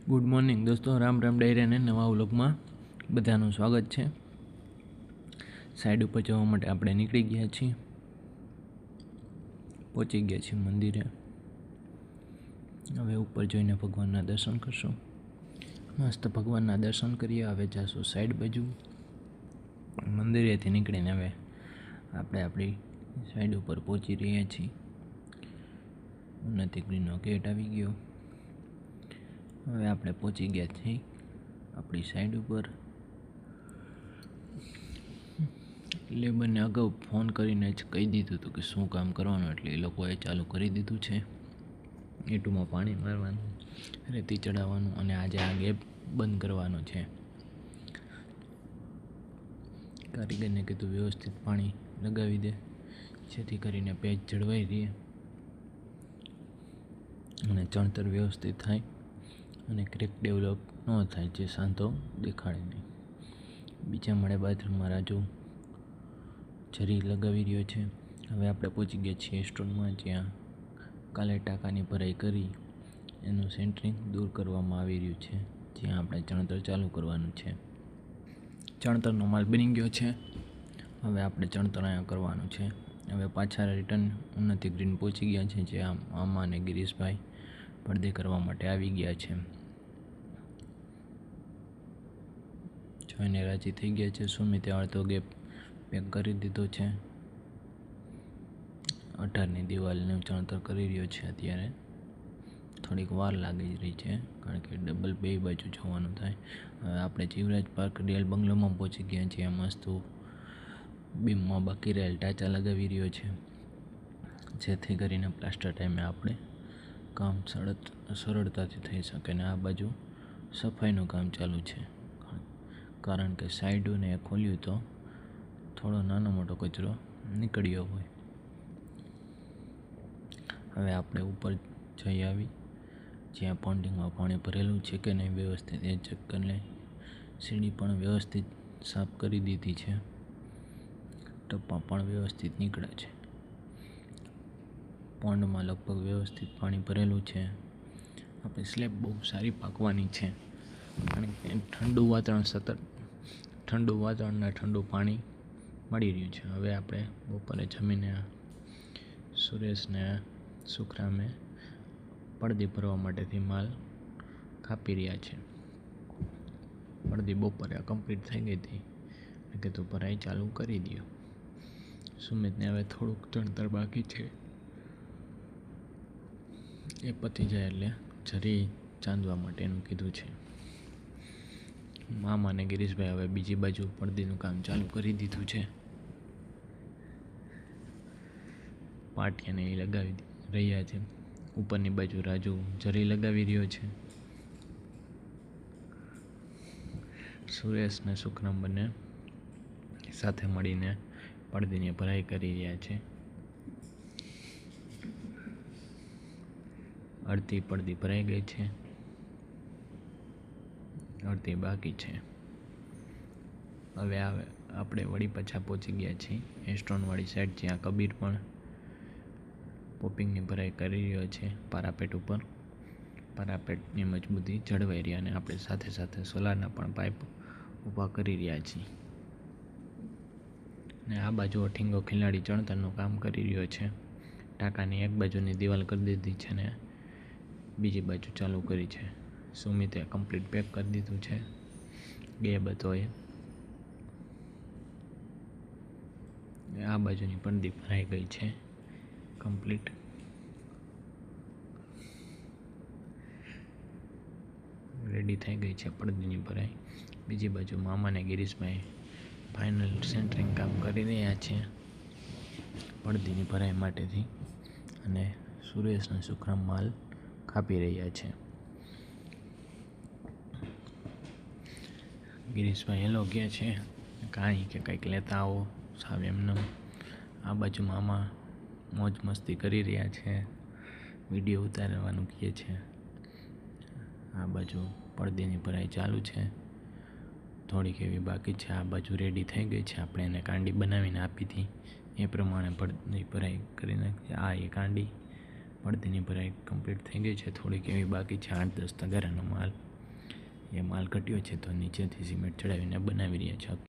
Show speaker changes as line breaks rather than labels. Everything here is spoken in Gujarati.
ગુડ મોર્નિંગ દોસ્તો, રામ રામ ડાયરી અને નવા વ્લોગમાં બધાનું સ્વાગત છે. સાઈડ ઉપર જવા માટે આપણે નીકળી ગયા છીએ, પહોંચી ગયા છીએ મંદિરે. હવે ઉપર જઈને ભગવાનના દર્શન કરશું. મસ્ત ભગવાનના દર્શન કરીએ. હવે જાશું સાઈડ બાજુ. મંદિરેથી નીકળીને હવે આપણે આપણી સાઈડ ઉપર પહોંચી રહ્યા છીએ. ઉન્નતિ ગ્રીનનો ગેટ આવી ગયો. હવે આપણે પહોંચી ગયા છીએ આપણી સાઈડ ઉપર. લેબરને અગાઉ ફોન કરીને જ કહી દીધું હતું કે શું કામ કરવાનું, એટલે એ લોકોએ ચાલુ કરી દીધું છે. ઈંટોમાં પાણી મારવાનું, રેતી ચડાવવાનું અને આજે આ ગેપ બંધ કરવાનો છે. કારીગરને કીધું વ્યવસ્થિત પાણી લગાવી દે, જેથી કરીને પેચ જળવાઈ રહે અને ચણતર વ્યવસ્થિત થાય અને ક્રેક ડેવલપ ન થાય, જે સાંધો દેખાડે નહીં. બીજા માળે બાથરૂમમાં રાજુ જરી લગાવી રહ્યો છે. હવે આપણે પહોંચી ગયા છીએ સ્ટોરમાં, જ્યાં કાલે ટાંકાની ભરાઈ કરી એનું સેન્ટરિંગ દૂર કરવામાં આવી રહ્યું છે, જ્યાં આપણે ચણતર ચાલુ કરવાનું છે. ચણતરનો માલ બની ગયો છે. હવે આપણે ચણતર અહીંયા કરવાનું છે. હવે પાછા રિટર્ન ઉન્નતિ ગ્રીન પહોંચી ગયા છે, જ્યાં આમા અને ગિરીશભાઈ પડદે કરવા માટે આવી ગયા છે. જોઈને રાજી થઈ ગયા છે. સુમિતે અડધો ગેપ પેક કરી દીધો છે. 18ની દિવાલનું ચણતર કરી રહ્યો છે. અત્યારે થોડીક વાર લાગી રહી છે, કારણ કે ડબલ બે બાજુ જોવાનું થાય. હવે આપણે જીવરાજ પાર્ક રિયલ બંગલોમાં પહોંચી ગયા છીએ. મસ્ત બીમમાં બાકી રહેલ ટાંચા લગાવી રહ્યો છે, જેથી કરીને પ્લાસ્ટર ટાઈમે આપણે કામ સરળતાથી થઈ શકે. અને આ બાજુ સફાઈનું કામ ચાલુ છે, કારણ કે સાઈડોને ખોલ્યું તો થોડો નાનો મોટો કચરો નીકળ્યો હોય. હવે આપણે ઉપર જઈ આવી, જ્યાં પોન્ડિંગમાં પાણી ભરેલું છે કે નહીં વ્યવસ્થિત એ ચેક કરી લઈ. સીડી પણ વ્યવસ્થિત સાફ કરી દીધી છે. ટપ્પા પણ વ્યવસ્થિત નીકળે છે. પોન્ડમાં લગભગ વ્યવસ્થિત પાણી ભરેલું છે. આપણી સ્લેબ બહુ સારી પાકવાની છે, કારણ કે ઠંડુ વાતાવરણ અને ઠંડુ પાણી મળી રહ્યું છે. હવે આપણે બપોરે જમીને સુરેશને સુખરામે પડદી ભરવા માટેથી માલ કાપી રહ્યા છે. પડદી બપોરે કમ્પ્લીટ થઈ ગઈ હતી, કે તું ભરાઈ ચાલુ કરી દો. સુમિતને હવે થોડુંક ચણતર બાકી છે, એ પતી જાય એટલે જરી ચાંદવા માટેનું કીધું છે. મામા અને ગિરીશભાઈ હવે બીજી બાજુ પડદીનું કામ ચાલુ કરી દીધું છે. પાટિયાને એ લગાવી રહ્યા છે. ઉપરની બાજુ રાજુ જરી લગાવી રહ્યો છે. સુરેશ ને સુખરામ બંને સાથે મળીને પડદીની ભરાઈ કરી રહ્યા છે. અડધી પડદી ભરાઈ ગઈ છે, અડધી બાકી છે. હવે આપણે વળી પાછા પહોંચી ગયા છીએ એસ્ટ્રોનવાળી સાઈડ, જ્યાં કબીર પણ પોપિંગની ભરાઈ કરી રહ્યો છે પારાપેટ ઉપર. પારાપેટની મજબૂતી જળવાઈ રહી, અને આપણે સાથે સાથે સોલારના પણ પાઇપ ઊભા કરી રહ્યા છીએ. ને આ બાજુ અઠીંગો ખિલાડી ચણતરનું કામ કરી રહ્યો છે. ટાંકાની એક બાજુની દિવાલ કરી દીધી છે ને બીજી બાજુ ચાલુ કરી છે. સુમિતે કમ્પ્લીટ પેક કરી દીધું છે. બે બતોએ આ બાજુની પડદી ભરાઈ ગઈ છે કમ્પ્લીટ. રેડી થઈ ગઈ છે પડદીની ભરાઈ. બીજી બાજુ મામાને ગિરીશભાઈ ફાઇનલ સેન્ટરિંગ કામ કરી રહ્યા છે પડદીની ભરાઈ માટેથી, અને સુરેશને સુખરામ માલ કાપી રહ્યા છે. ગિરીશભાઈ હેલો કહે છે, કાંઈ કે કંઈક લેતા આવો સાવ એમને. આ બાજુ મામા મોજ મસ્તી કરી રહ્યા છે, વિડીયો ઉતારવાનું કહે છે. આ બાજુ પડદીની ભરાઈ ચાલુ છે, થોડીક એવી બાકી છે. આ બાજુ રેડી થઈ ગઈ છે. આપણે એને કાંડી બનાવીને આપી હતી, એ પ્રમાણે પડદીની ભરાઈ કરી નાખી. આ એ કાંડી પડદીની ભરાઈ કમ્પ્લીટ થઈ ગઈ છે. થોડીક એવી બાકી છે. 8-10 તગારાનો માલ એ માલ ઘટ્યો છે તો નીચેથી સિમેન્ટ ચડાવીને બનાવી રહ્યા છે.